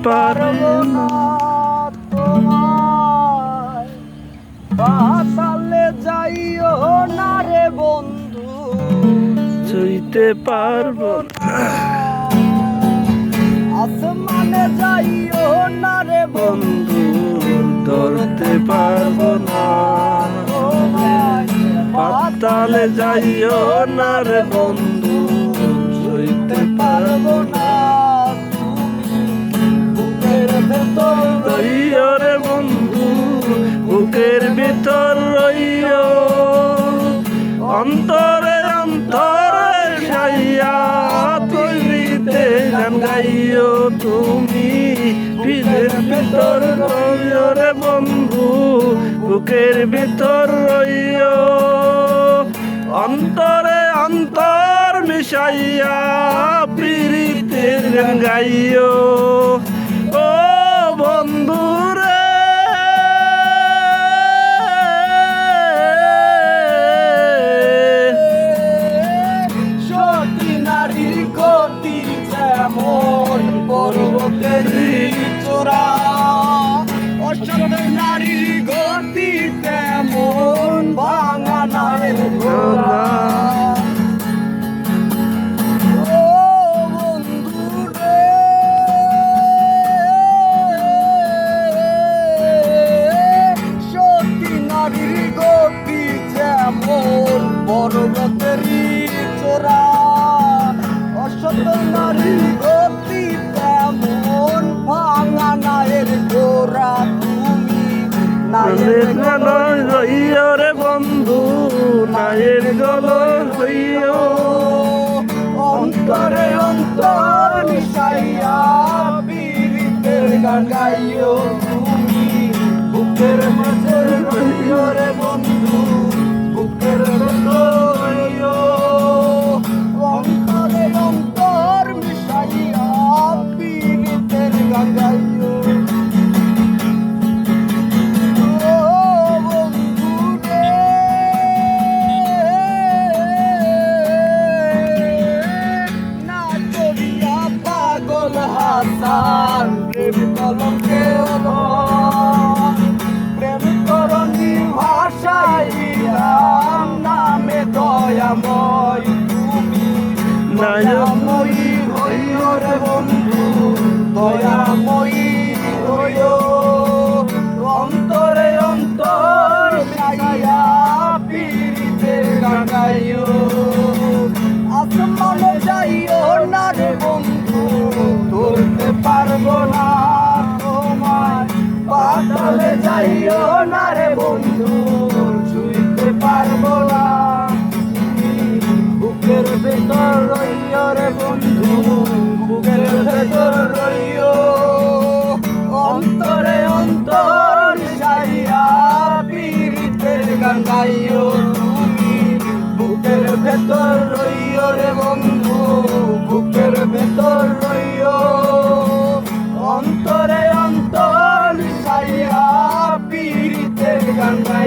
পারবো না তোমায়, পাতালে যাইও না রে বন্ধু, ছুঁইতে পারবো না। আসমানে যাইও না রে বন্ধু, ধরতে পারবো না। পাতালে যাইও না রে বন্ধু, ছুঁইতে পারবো না। রইও রে বন্ধু, বুকের ভিতর রইও, অন্তরে অন্তরে সাইয়া তৈরিতে গান গাইও তুমি। দিলের ভিতর রইও রে বন্ধু, বুকের ভিতর রইও, অন্তরে অন্তর মিশাইয়া প্রীতির গান গাইও। ও বন্ধু রে, সতী নারীর গতি যেমন পর্বতের চূড়া, অসৎ নারীর গতি তেমন ভাঙা নায়ের ঘোড়া। পর্বতেরই চোরা, অসৎ নারীর গতি তেমন ভাঙা নায়ের গোরা। তুমি নায়ের গলয় হইও রে বন্ধু, নায়ের গলয় হইও, অন্তরে অন্তর মিশাইয়া পীড়িতের গান গাইও তুমি। বুকের মাঝে রইও রে বন্ধু, বুকের রইও, অন্তরে অন্তর মিশাইয়া পীড়িতের গান গাইও। ও বন্ধু রে, না করিয়া পাগল হাসান প্রেম কলঙ্কে হলো, প্রেম করণী ভাষাইয়া নামে দয়াময় তুমি। দয়াময়ী হইও রে বন্ধু, দয়াময়ী হইও, অন্তরে অন্তর মিশাইয়া পীড়িতের গান গাইও। আসমানে যাইও না রে বন্ধু, ধরতে পারবো না তোমায়। পাতালে যাইও না রে বন্ধু, ছুঁইতে পারবো না। বুকের ভেতর রইও রে বন্ধু, বুকের ভেতর রইও, অন্তরে অন্তর মিশাইয়া পীড়িতের গান গাইও তুমি। বুকের ভেতর রইও রে বন্ধু, বুকের ভেতর রইও, অন্তরে অন্তর মিশাইয়া পীড়িতের গান গাইও।